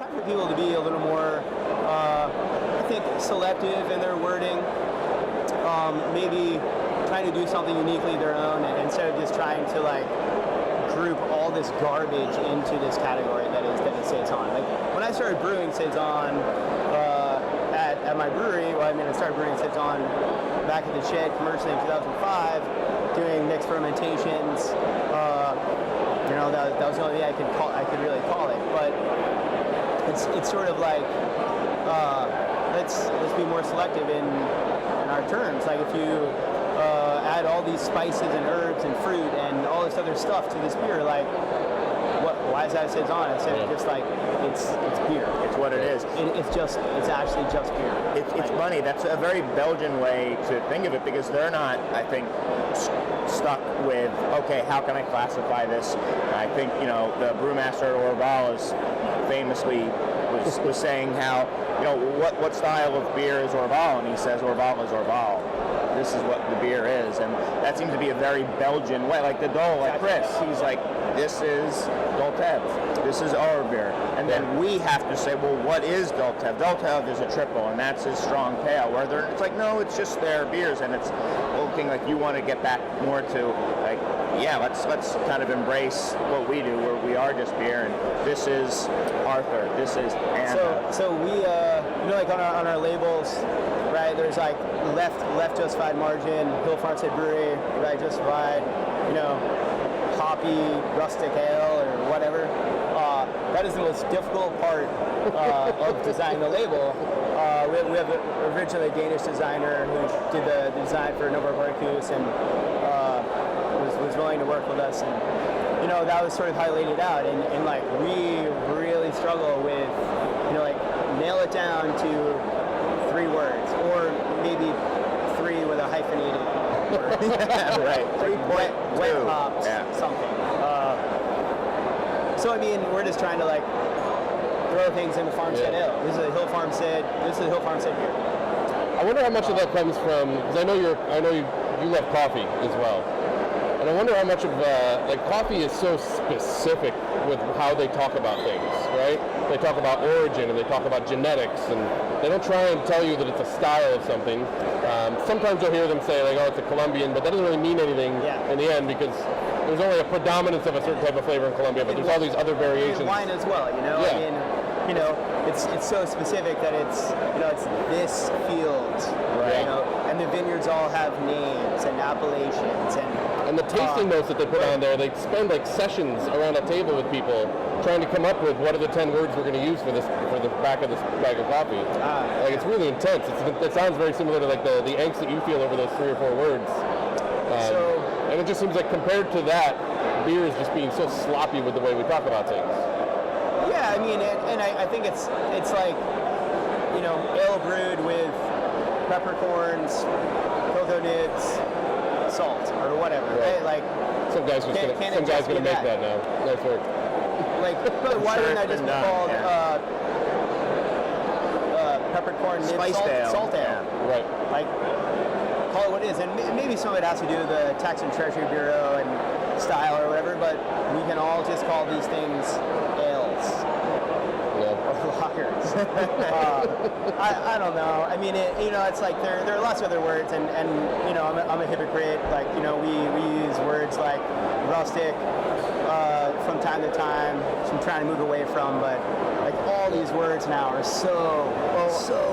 time for people to be a little more, I think, selective in their wording. Maybe trying to do something uniquely their own, and instead of just trying to like group all this garbage into this category that is saison. Like when I started brewing saison at my brewery, I started brewing saison back at the shed commercially in 2005, doing mixed fermentations. That was the only thing I could really call it. But it's sort of like let's be more selective in our terms. Like if you add all these spices and herbs and fruit and all this other stuff to this beer, like why is that saison instead of just like it's beer? It's what it is. It's actually just beer. It's funny. That's a very Belgian way to think of it, because they're not, I think, stuck with, okay, how can I classify this? I think, the brewmaster Orval is famously was saying how, what style of beer is Orval? And he says Orval is Orval. This is what the beer is, and that seems to be a very Belgian way. Like the Dole, like Chris, he's like, this is Doltev, this is our beer, and then we have to say, well, what is Doltev? Doltev is a triple, and that's his strong pale. Where it's like, no, it's just their beers, and it's looking like you want to get back more to like, yeah, let's kind of embrace what we do, where we are just beer, and this is Arthur, this is Anna. So we, like on our labels, right? There's like left justified margin, Hill Farmstead Brewery, right justified, hoppy rustic ale or whatever. That is the most difficult part of designing the label. We have originally a Danish designer who did the design for a number of barbecues and was willing to work with us, and that was sort of how I laid it out, and like we really struggle with like nail it down to 3 words, or maybe 3 with a hyphenated word. Right. 3 wet hopped something. So we're just trying to like throw things into Farmstead Ale. This is a Hill Farmstead beer. I wonder how much of that comes from, because I know you love coffee as well. And I wonder how much of, coffee is so specific with how they talk about things, right? They talk about origin, and they talk about genetics, and they don't try and tell you that it's a style of something. Sometimes you'll hear them say, like, oh, it's a Colombian, but that doesn't really mean anything in the end, because there's only a predominance of a certain type of flavor in Colombia, but there's all these other variations. Wine as well, it's so specific that it's this field, right? And the vineyards all have names and appellations and the tasting notes that they put on there, they spend like sessions around a table with people trying to come up with what are the 10 words we're going to use for the back of this bag of coffee. It's really intense. It sounds very similar to like the angst that you feel over those 3 or 4 words. And it just seems like compared to that, beer is just being so sloppy with the way we talk about things. Yeah, and I think it's like, ale brewed with peppercorns, cocoa nibs, salt, or whatever. Right? Like some guy's gonna make that now. Nice work. Like, but why wouldn't I just be called peppercorn nib salt ale? Right. Like, call it what it is, and maybe some of it has to do with the Tax and Treasury Bureau and style or whatever, but we can all just call these things ales or lagers. I don't know. It's like there are lots of other words, and I'm a hypocrite. Like, we use words like rustic from time to time, which I'm trying to move away from, but like all these words now are so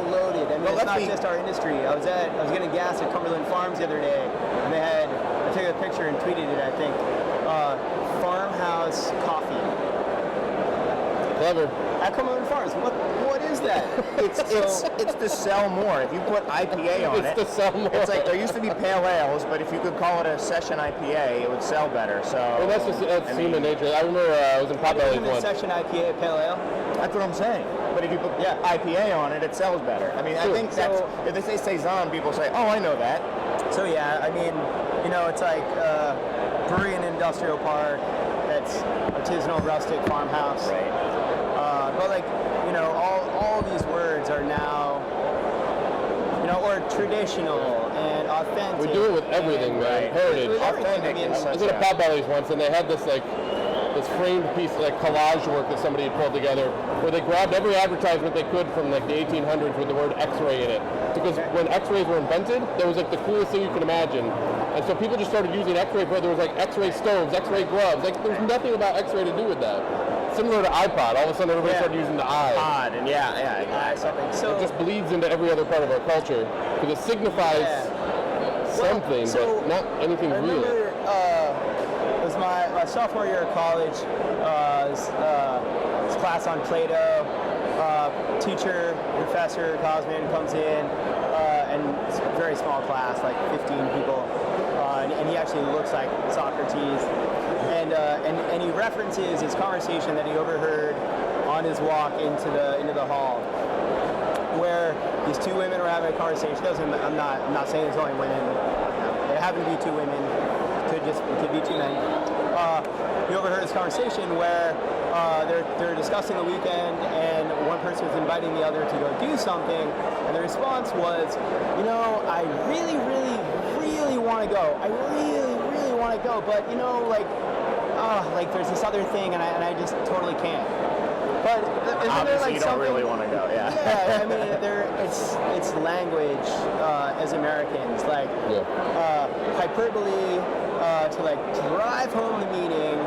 loaded. It's not just our industry. I was getting gas at Cumberland Farms the other day, and I took a picture and tweeted it, I think, farmhouse coffee. Clever. At Cumberland Farms. What is that? It's to sell more. If you put IPA on it's to sell more. It's like there used to be pale ales, but if you could call it a session IPA, it would sell better. So that's human nature. I remember I was in Potbelly's once. Session IPA pale ale. That's what I'm saying. But if you put IPA on it, it sells better. I think that's, if they say saison, people say, oh, I know that. So it's like brewery and industrial park. That's artisanal, rustic, farmhouse. Right. But like, all these words are now, or traditional and authentic. We do it with everything, man. Heritage. Authentic. I was at a Potbelly's once, and they had this this framed piece, like collage work that somebody had pulled together, where they grabbed every advertisement they could from like the 1800s with the word X-ray in it. Because when X-rays were invented, that was like the coolest thing you can imagine. And so people just started using X-ray, but there was like X-ray stoves, X-ray gloves. Like there's nothing about X-ray to do with that. Similar to iPod, all of a sudden everybody started using the I. Pod, and exactly. So it just bleeds into every other part of our culture because it signifies something, but not anything I real. remember, it was my sophomore year of college. This class on Plato. Teacher, professor, Cosman comes in, and it's a very small class, like 15 people, and he actually looks like Socrates. And he references his conversation that he overheard on his walk into the hall, where these two women were having a conversation. I'm not saying there's only women. There happen to be two women. It could be two men. He overheard this conversation where they're discussing the weekend, and one person was inviting the other to go do something, and the response was, I really, really, really want to go. I really, really want to go, but like there's this other thing, and I just totally can't. But obviously you don't really want to go, yeah. Yeah, I mean, it's language as Americans, like hyperbole to like drive home the meaning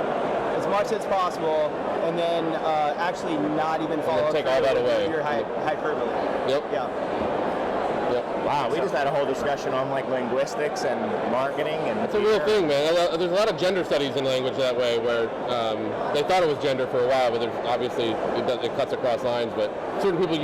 as much as possible, and then actually not even follow up take all that away. Your hyperbole. Yep. Yeah. Yep. Wow, we just had a whole discussion on like linguistics and marketing, and it's a real thing, man. There's a lot of gender studies in language that way, where they thought it was gender for a while, but there's obviously it cuts across lines. But some people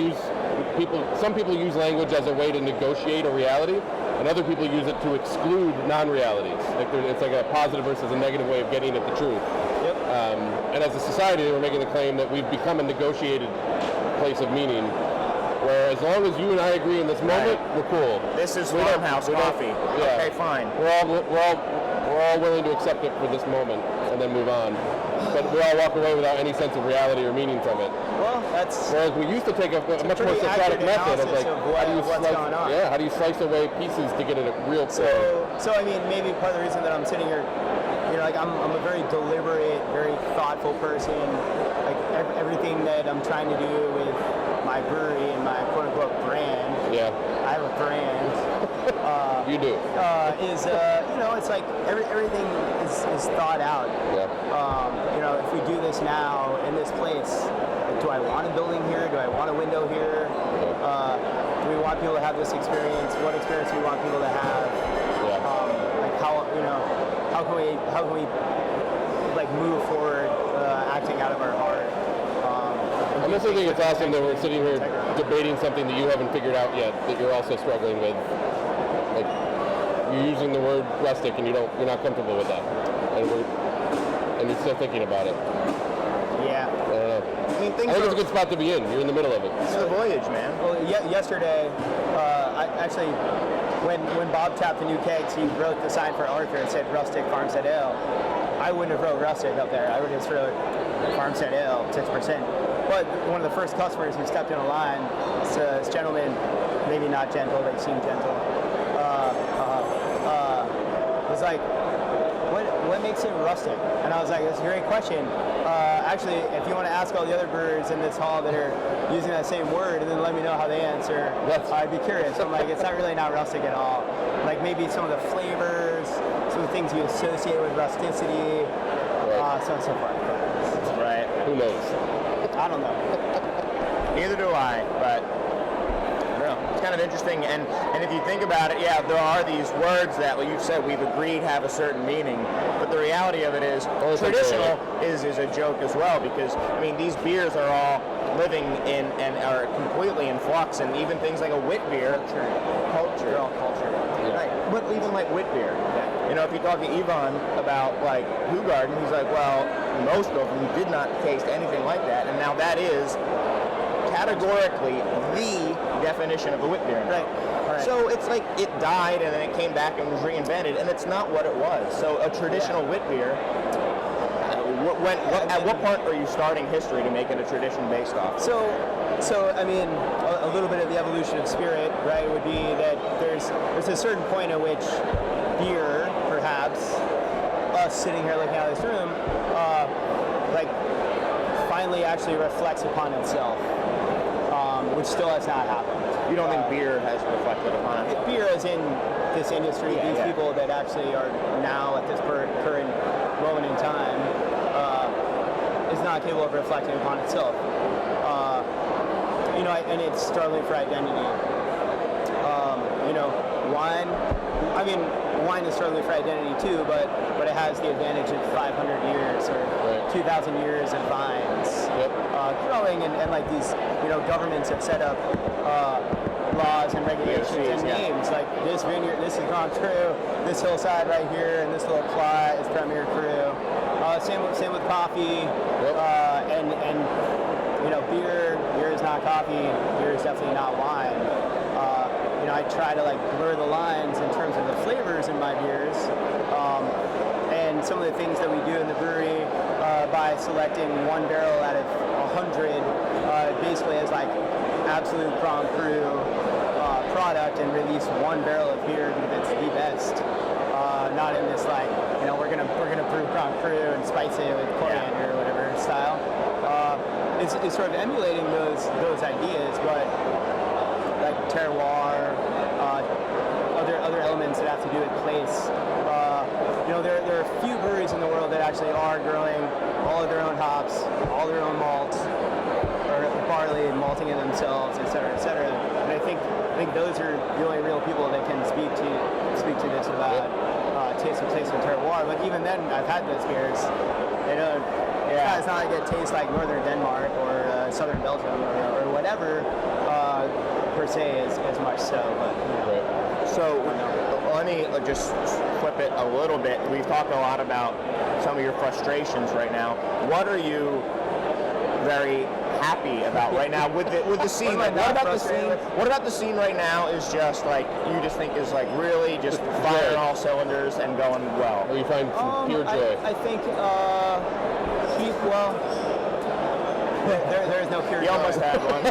use language as a way to negotiate a reality, and other people use it to exclude non-realities. Like it's like a positive versus a negative way of getting at the truth. Yep. And as a society, they were making the claim that we've become a negotiated place of meaning, where as long as you and I agree in this moment, we're cool. This is farmhouse coffee. Yeah. Okay, fine. We're all willing to accept it for this moment and then move on. But we all walk away without any sense of reality or meaning from it. Well, that's. Whereas we used to take a much more Socratic method of like, how do you slice away pieces to get at a real point? So I mean, maybe part of the reason that I'm sitting here, I'm a very deliberate, very thoughtful person. Like everything that I'm trying to do with my brewery and my quote-unquote brand. Yeah. I have a brand. You do. It's like everything is thought out. Yeah. If we do this now in this place, like, do I want a building here? Do I want a window here? Do we want people to have this experience? What experience do we want people to have? Yeah. How can we like move forward, acting out of our heart? I also think it's awesome that we're sitting here debating something that you haven't figured out yet, that you're also struggling with. Like, you're using the word rustic and you're not comfortable with that. And you're still thinking about it. Yeah. I don't know. I think it's a good spot to be in. You're in the middle of it. It's the voyage, man. Well, yesterday, when Bob tapped the new kegs, he wrote the sign for Arthur and said Rustic Farmstead Ale. I wouldn't have wrote Rustic up there. I would have just wrote Farmstead Ale, 6%. But one of the first customers who stepped in a line, this gentleman, maybe not gentle, they seem gentle, was like, what makes it rustic? And I was like, that's a great question. Actually, if you want to ask all the other brewers in this hall that are using that same word and then let me know how they answer, I'd be curious. I'm like, it's not rustic at all. Like maybe some of the flavors, some of the things you associate with rusticity, so on and so forth. Right. Who knows? I don't know. Neither do I, but it's kind of interesting. And if you think about it, yeah, there are these words that, like you've said, we've agreed have a certain meaning. But the reality of it is, traditional is a joke as well, because I mean these beers are all living in and are completely in flux, and even things like a wit beer, culture, they're all culture. Yeah. Right. But even like wit beer, if you talk to Ivan about like Hoogarden, he's like, well, most of them did not taste anything like that, and now that is categorically the definition of a wit beer. Right. So it's like it died and then it came back and was reinvented, and it's not what it was. So a traditional wit beer, at what point are you starting history to make it a tradition based off? So I mean, a little bit of the evolution of spirit, right, would be that there's a certain point at which beer, perhaps, us sitting here looking out of this room, like finally actually reflects upon itself, which still has not happened. You don't think beer has reflected upon it? Beer is in this industry, these people that actually are now at this current moment in time is not capable of reflecting upon itself. You know, and it's struggling for identity. You know, wine. I mean, wine is struggling for identity too, but it has the advantage of 500 years or 2,000 years of vines growing, and like these, you know, governments have set up laws and regulations and names like this vineyard, this has gone through this hillside right here, and this little plot is Premier Cru. Same with coffee, and you know, beer is not coffee, beer is definitely not wine. You know, I try to like blur the lines in terms of the flavors in my beers, and some of the things that we do in the brewery by selecting one barrel out of 100, basically as like absolute Grand Cru product, and release one barrel of beer because it's the best. Not in this like, you know, we're gonna brew Grand Cru and spice it with coriander or whatever style. It's sort of emulating those ideas, but like terroir, other elements that have to do with place. You know, there are a few breweries in the world that actually are growing all of their own hops, all their own malts, or barley, and malting it themselves, et cetera, et cetera. And I think those are the only real people that can speak to this about taste of place and terroir. But even then, I've had those beers. They don't. Yeah, it's not like it tastes like northern Denmark or southern Belgium or whatever per se as much so. But you know. So let me just flip it a little bit. We've talked a lot about some of your frustrations right now. What are you very happy about right now with the scene? Like, what about the scene right now is just like you just think is like really just firing all cylinders and going well? Or you find some pure joy? I think there is no pure joy. You almost had one.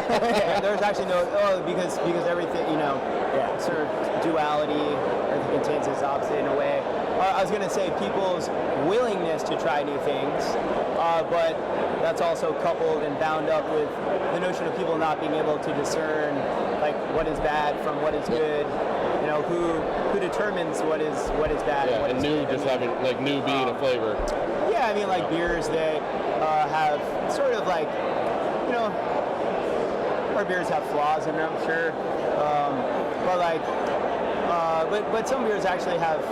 There's actually no because everything, you know, sort of duality, everything contains its opposite in a way. I was going to say people's willingness to try new things, but that's also coupled and bound up with the notion of people not being able to discern like what is bad from what is good. You know, who determines what is bad and what is new, good. just having like new being a flavor. Yeah, I mean like beers that have sort of like, you know, our beers have flaws in them, sure, but like, but some beers actually have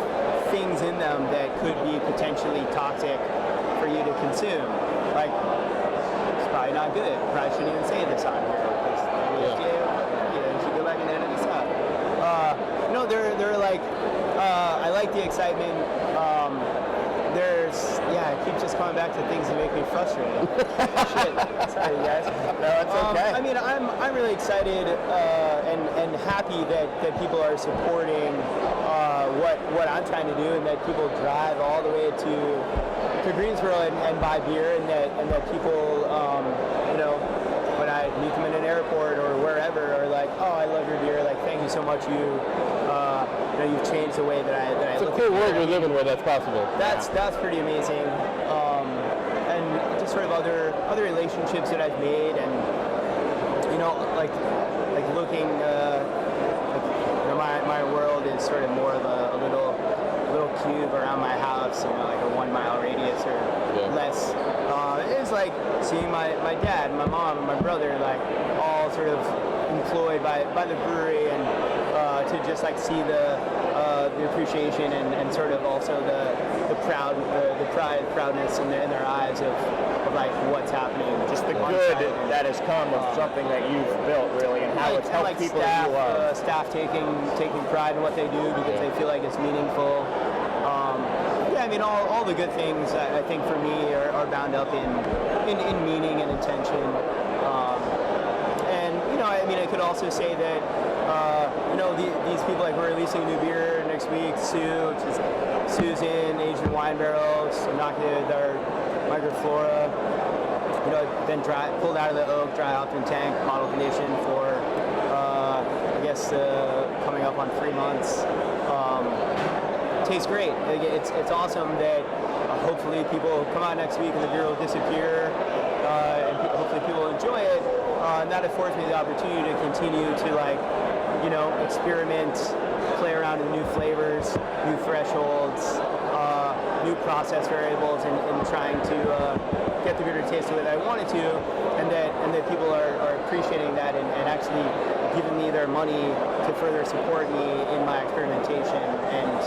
things in them that could be potentially toxic for you to consume. Like, it's probably not good. Probably shouldn't even say this on here. You should go back and edit this out. No, they're like, I like the excitement. I keep just coming back to things that make me frustrated. Shit. Sorry, guys. No, it's okay. I mean, I'm really excited and happy that people are supporting what I'm trying to do, and that people drive all the way to Greensboro and buy beer, and that people, you know, when I meet them in an airport or wherever, are like, oh, I love your beer. Like, thank you so much. You know, you've changed the way that I It's look a cool at world beer. we live in where that's possible. That's pretty amazing. And just sort of other relationships that I've made, and you know, like looking, like, you know, my world is sort of more of a little cube around my house, you know, like a 1 mile radius or less. It is like seeing my dad, my mom, and my brother, like all sort of employed by the brewery, and to just like see the appreciation and sort of also the proudness in their eyes of like what's happening. Just the good that has come of something that you've built, really, and how it's helped people that you love. Staff taking pride in what they do because they feel like it's meaningful. I mean, all the good things I think for me are bound up in meaning and intention. And you know, I mean, I could also say that you know, these people, like, we're releasing a new beer next week, Sue, which is Susan Asian wine barrels, inoculated with our microflora. You know, then pulled out of the oak, dry hopped in tank, bottle condition for I guess coming up on 3 months. Tastes great. It's awesome that hopefully people come out next week and the beer will disappear, and hopefully people enjoy it. And that affords me the opportunity to continue to experiment, play around with new flavors, new thresholds, new process variables, and trying to get the beer to taste the way that I want it to, and that people are appreciating that and actually giving me their money to further support me in my experimentation, and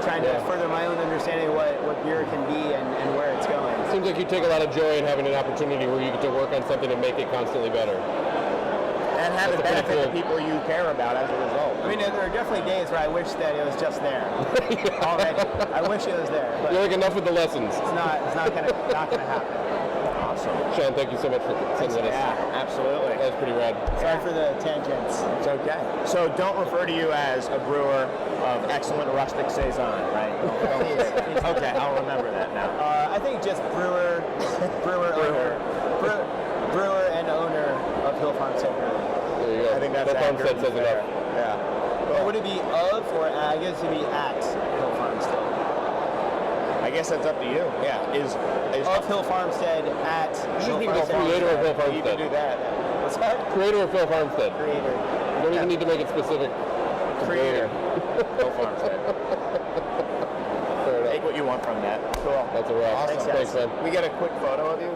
trying to further my own understanding of what beer can be and where it's going. Seems like you take a lot of joy in having an opportunity where you get to work on something and make it constantly better. And have it benefit the people you care about as a result. I mean, there are definitely days where I wish that it was just there already. I wish it was there, but you're like, enough with the lessons. it's not gonna happen. Awesome. Shaun, thank you so much for sitting with us. Yeah, absolutely. That was pretty rad. Sorry for the tangents. It's okay. So don't refer to you as a brewer of excellent rustic saison, right? Please. Okay, I'll remember that now. I think just brewer and owner of Hill Farmstead Brewery. There you go. I think that's Hill Farmstead says fair. enough. Yeah. Or would it be of, or I guess it'd be at Hill Farmstead? I guess that's up to you. Yeah. Is Of Hill Farmstead at Hill be the Farmstead. creator of Hill You can Farmstead. do that. What's that? Creator of Hill Farmstead. Creator. You don't even need to make it specific. Creator. Go Farmstead. Fair enough. Take what you want from that. Cool. That's a wrap. Awesome. Thanks, man. We get a quick photo of you.